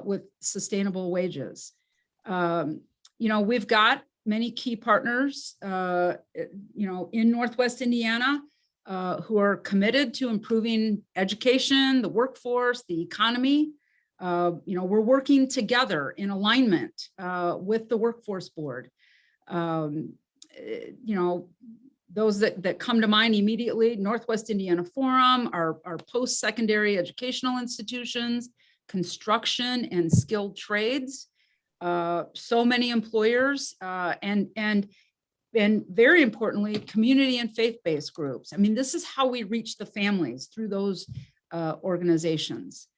with sustainable wages. We've got many key partners, in Northwest Indiana, who are committed to improving education, the workforce, the economy. We're working together in alignment with the Workforce Board. Those that come to mind immediately: Northwest Indiana Forum, our post-secondary educational institutions, construction and skilled trades. So many employers, and very importantly, community and faith-based groups. I mean, this is how we reach the families, through those organizations.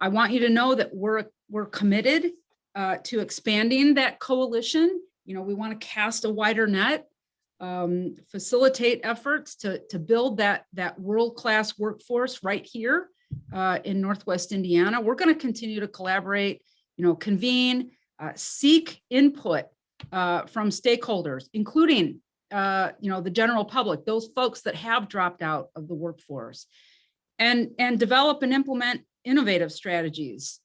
I want you to know that we're committed to expanding that coalition. We want to cast a wider net, facilitate efforts to build that world-class workforce right here in Northwest Indiana. We're going to continue to collaborate, convene, seek input from stakeholders, including, the general public, those folks that have dropped out of the workforce, and develop and implement innovative strategies.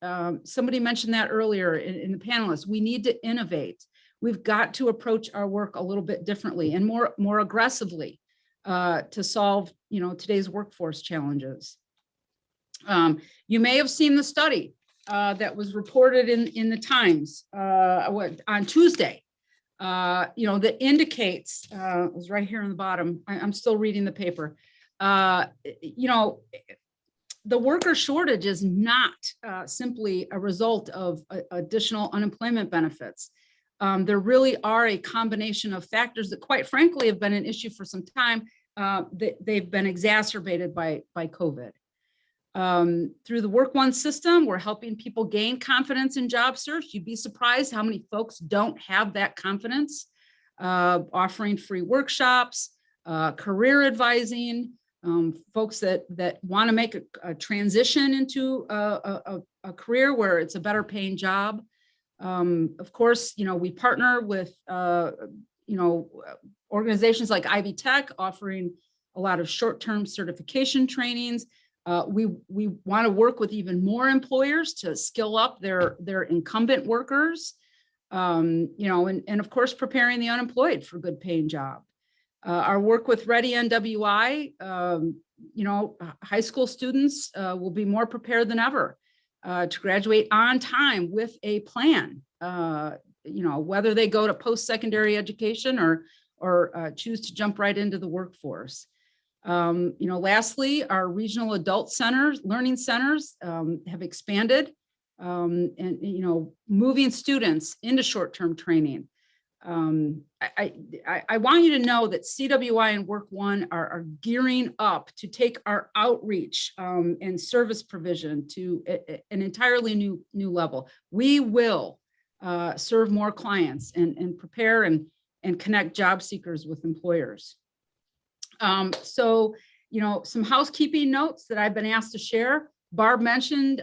Somebody mentioned that earlier in the panelists. We need to innovate. We've got to approach our work a little bit differently and more aggressively to solve, today's workforce challenges. You may have seen the study that was reported in the Times on Tuesday, that indicates, it was right here on the bottom. I'm still reading the paper. The worker shortage is not simply a result of additional unemployment benefits. There really are a combination of factors that, quite frankly, have been an issue for some time. They've been exacerbated by COVID. Through the Work One system, we're helping people gain confidence in job search. You'd be surprised how many folks don't have that confidence. Offering free workshops, career advising, folks that want to make a transition into a career where it's a better paying job. Of course, we partner with, organizations like Ivy Tech, offering a lot of short-term certification trainings. We want to work with even more employers to skill up their incumbent workers, and of course, preparing the unemployed for good paying job. Our work with Ready NWI, high school students will be more prepared than ever to graduate on time with a plan, whether they go to post-secondary education or choose to jump right into the workforce. Lastly, our regional adult centers, learning centers, have expanded and, you know, moving students into short-term training. I want you to know that CWI and Work One are gearing up to take our outreach and service provision to an entirely new level. We will serve more clients and prepare and connect job seekers with employers. So, you know, some housekeeping notes that I've been asked to share. Barb mentioned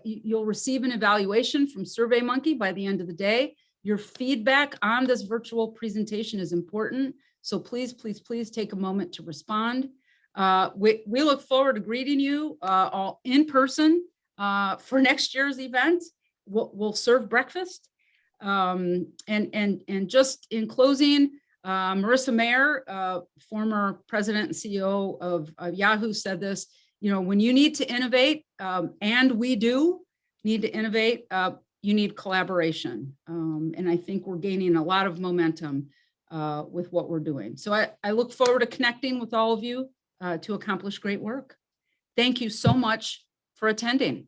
you'll receive an evaluation from SurveyMonkey by the end of the day. Your feedback on this virtual presentation is important. So please, please, please take a moment to respond. We look forward to greeting you all in person for next year's event. We'll serve breakfast. And just in closing, Marissa Mayer, former president and CEO of Yahoo, said this, you know, when you need to innovate, and we do need to innovate, you need collaboration. And I think we're gaining a lot of momentum with what we're doing. So I look forward to connecting with all of you to accomplish great work. Thank you so much for attending.